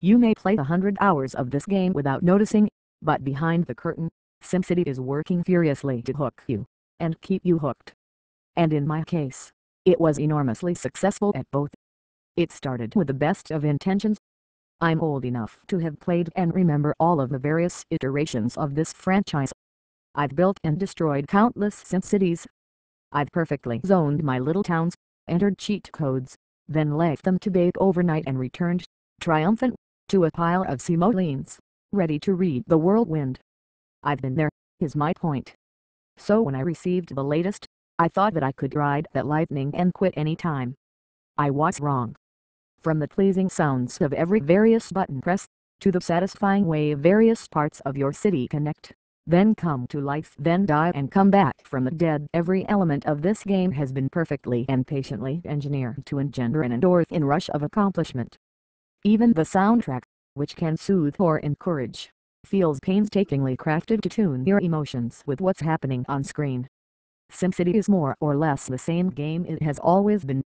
You may play 100 hours of this game without noticing, but behind the curtain, Simcity is working furiously to hook you, and keep you hooked. And in my case, it was enormously successful at both. It started with the best of intentions. I'm old enough to have played and remember all of the various iterations of this franchise. I've built and destroyed countless Simcities. I've perfectly zoned my little towns, entered cheat codes, then left them to bake overnight and returned, triumphant, to a pile of simoleons, ready to read the whirlwind. I've been there, is my point. So when I received the latest, I thought that I could ride that lightning and quit any time. I was wrong. From the pleasing sounds of every various button press, to the satisfying way various parts of your city connect, then come to life, then die and come back from the dead, every element of this game has been perfectly and patiently engineered to engender an endorphin rush of accomplishment. Even the soundtrack, which can soothe or encourage, feels painstakingly crafted to tune your emotions with what's happening on screen. Simcity is more or less the same game it has always been.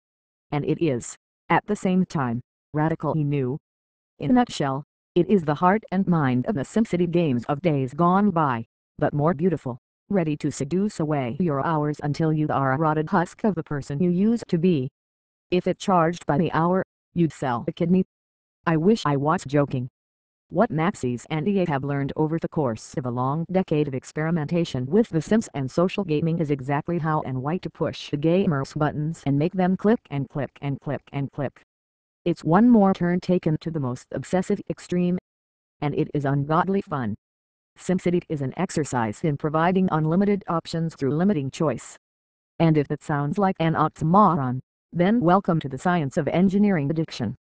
And it is, at the same time, radically new. In a nutshell, it is the heart and mind of the Simcity games of days gone by, but more beautiful, ready to seduce away your hours until you are a rotted husk of the person you used to be. If it charged by the hour, you'd sell a kidney. I wish I was joking. What Maxis and EA have learned over the course of a long decade of experimentation with The Sims and social gaming is exactly how and why to push the gamers' buttons and make them click and click and click and click. It's one more turn taken to the most obsessive extreme, and it is ungodly fun. Simcity is an exercise in providing unlimited options through limiting choice. And if that sounds like an oxymoron, then welcome to the science of engineering addiction.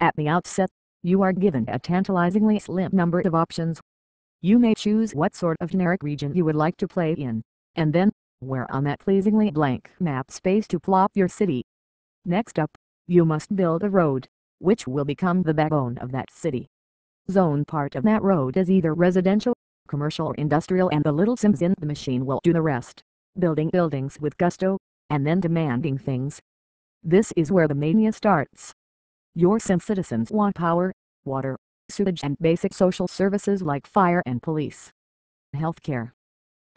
At the outset, you are given a tantalizingly slim number of options. You may choose what sort of generic region you would like to play in, and then, where on that pleasingly blank map space to plop your city. Next up, you must build a road, which will become the backbone of that city. Zone part of that road is either residential, commercial or industrial, and the little Sims in the machine will do the rest, building buildings with gusto, and then demanding things. This is where the mania starts. Your Sim citizens want power, water, sewage and basic social services like fire and police. Healthcare.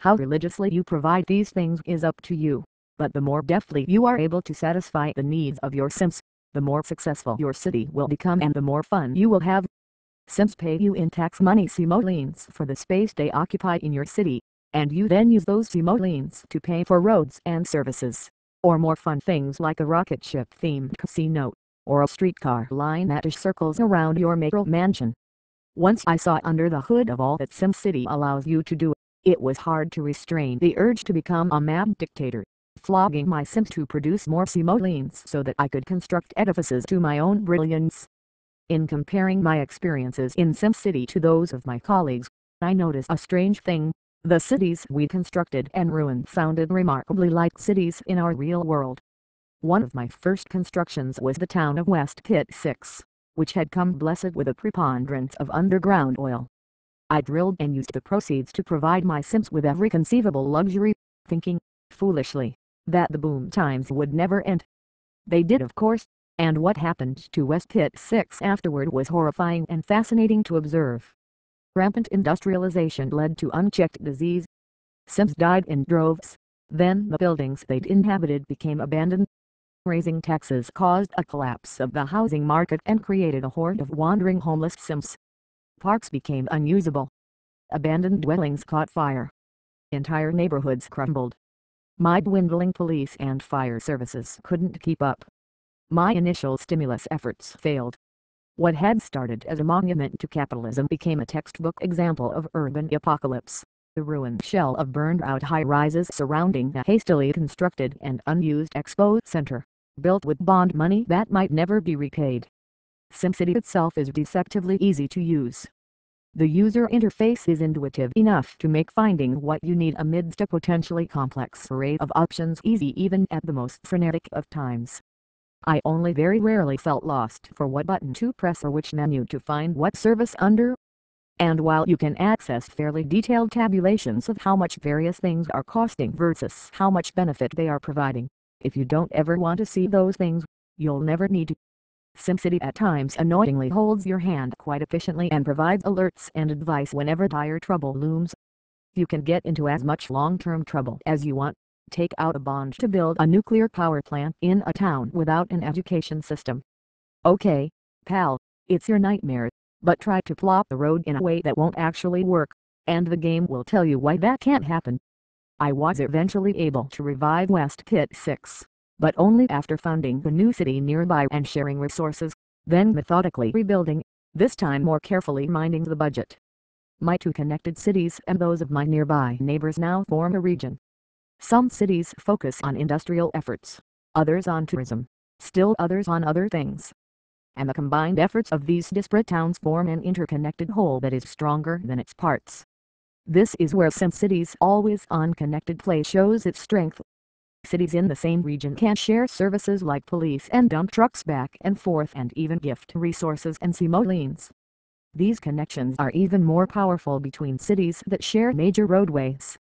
How religiously you provide these things is up to you, but the more deftly you are able to satisfy the needs of your Sims, the more successful your city will become and the more fun you will have. Sims pay you in tax money simoleons for the space they occupy in your city, and you then use those simoleons to pay for roads and services, or more fun things like a rocket ship themed casino, or a streetcar line that circles around your macro mansion. Once I saw under the hood of all that Simcity allows you to do, it was hard to restrain the urge to become a mad dictator, flogging my Sims to produce more simoleons so that I could construct edifices to my own brilliance. In comparing my experiences in Simcity to those of my colleagues, I noticed a strange thing. The cities we constructed and ruined sounded remarkably like cities in our real world. One of my first constructions was the town of West Pit 6, which had come blessed with a preponderance of underground oil. I drilled and used the proceeds to provide my Sims with every conceivable luxury, thinking, foolishly, that the boom times would never end. They did, of course, and what happened to West Pit 6 afterward was horrifying and fascinating to observe. Rampant industrialization led to unchecked disease. Sims died in droves. Then the buildings they'd inhabited became abandoned. Raising taxes caused a collapse of the housing market and created a horde of wandering homeless Sims. Parks became unusable. Abandoned dwellings caught fire. Entire neighborhoods crumbled. My dwindling police and fire services couldn't keep up. My initial stimulus efforts failed. What had started as a monument to capitalism became a textbook example of urban apocalypse. The ruined shell of burned-out high-rises surrounding a hastily constructed and unused expo center, built with bond money that might never be repaid. Simcity itself is deceptively easy to use. The user interface is intuitive enough to make finding what you need amidst a potentially complex array of options easy even at the most frenetic of times. I only very rarely felt lost for what button to press or which menu to find what service under. And while you can access fairly detailed tabulations of how much various things are costing versus how much benefit they are providing, if you don't ever want to see those things, you'll never need to. Simcity at times annoyingly holds your hand quite efficiently and provides alerts and advice whenever dire trouble looms. You can get into as much long-term trouble as you want. Take out a bond to build a nuclear power plant in a town without an education system. Okay, pal, it's your nightmare, but try to plot the road in a way that won't actually work, and the game will tell you why that can't happen. I was eventually able to revive West Pit 6, but only after founding the new city nearby and sharing resources, then methodically rebuilding, this time more carefully minding the budget. My two connected cities and those of my nearby neighbors now form a region. Some cities focus on industrial efforts, others on tourism, still others on other things. And the combined efforts of these disparate towns form an interconnected whole that is stronger than its parts. This is where Simcity's always-on connected play shows its strength. Cities in the same region can share services like police and dump trucks back and forth and even gift resources and simoleons. These connections are even more powerful between cities that share major roadways.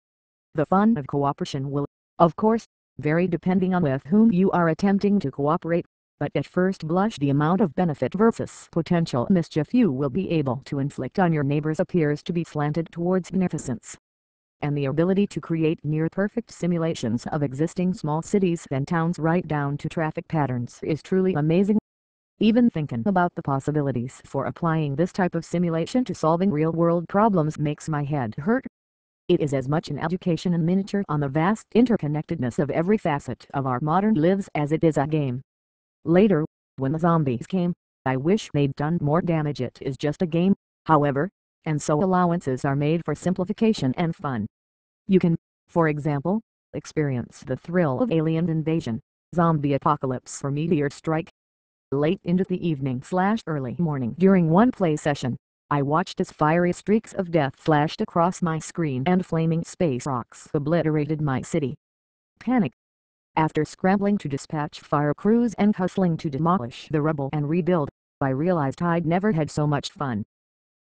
The fun of cooperation will, of course, vary depending on with whom you are attempting to cooperate, but at first blush the amount of benefit versus potential mischief you will be able to inflict on your neighbors appears to be slanted towards beneficence. And the ability to create near-perfect simulations of existing small cities and towns right down to traffic patterns is truly amazing. Even thinking about the possibilities for applying this type of simulation to solving real-world problems makes my head hurt. It is as much an education in miniature on the vast interconnectedness of every facet of our modern lives as it is a game. Later, when the zombies came, I wish they'd done more damage. It is just a game, however, and so allowances are made for simplification and fun. You can, for example, experience the thrill of alien invasion, zombie apocalypse or meteor strike. Late into the evening/early morning during one play session, I watched as fiery streaks of death flashed across my screen and flaming space rocks obliterated my city. Panic. After scrambling to dispatch fire crews and hustling to demolish the rubble and rebuild, I realized I'd never had so much fun.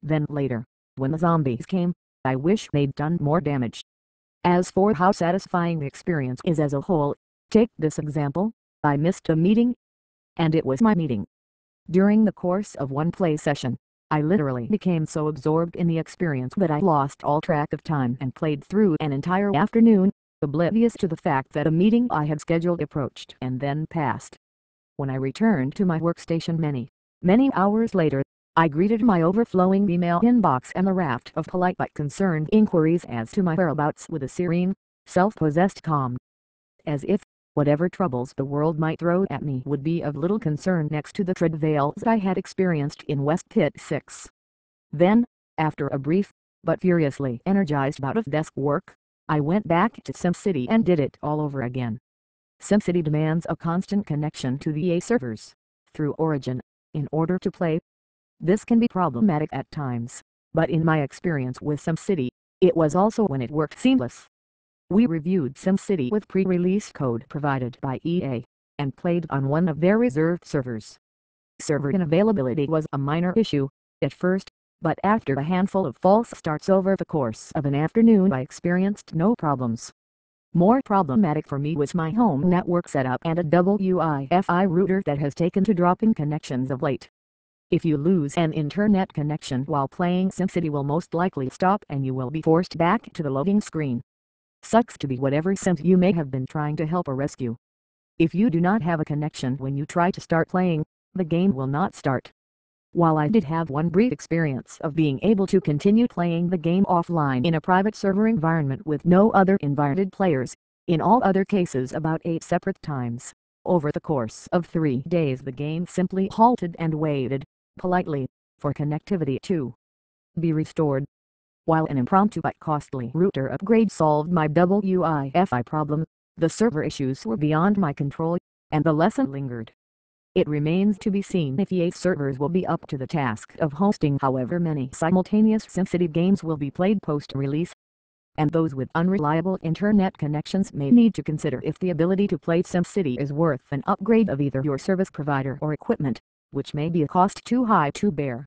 Then later, when the zombies came, I wish they'd done more damage. As for how satisfying the experience is as a whole, take this example: I missed a meeting, and it was my meeting. During the course of one play session, I literally became so absorbed in the experience that I lost all track of time and played through an entire afternoon, oblivious to the fact that a meeting I had scheduled approached and then passed. When I returned to my workstation many hours later, I greeted my overflowing email inbox and the raft of polite but concerned inquiries as to my whereabouts with a serene, self-possessed calm. As if, whatever troubles the world might throw at me would be of little concern next to the travails I had experienced in West Pit 6. Then, after a brief, but furiously energized bout of desk work, I went back to Simcity and did it all over again. Simcity demands a constant connection to the EA servers, through Origin, in order to play. This can be problematic at times, but in my experience with Simcity, it was also when it worked seamless. We reviewed Simcity with pre-release code provided by EA, and played on one of their reserved servers. Server unavailability was a minor issue, at first, but after a handful of false starts over the course of an afternoon I experienced no problems. More problematic for me was my home network setup and a Wi-Fi router that has taken to dropping connections of late. If you lose an internet connection while playing Simcity will most likely stop and you will be forced back to the loading screen. Sucks to be whatever Sims you may have been trying to help or rescue. If you do not have a connection when you try to start playing, the game will not start. While I did have one brief experience of being able to continue playing the game offline in a private server environment with no other invited players, in all other cases about 8 separate times, over the course of 3 days the game simply halted and waited, politely, for connectivity to be restored. While an impromptu but costly router upgrade solved my Wi-Fi problem, the server issues were beyond my control, and the lesson lingered. It remains to be seen if EA servers will be up to the task of hosting however many simultaneous Simcity games will be played post-release. And those with unreliable internet connections may need to consider if the ability to play Simcity is worth an upgrade of either your service provider or equipment, which may be a cost too high to bear.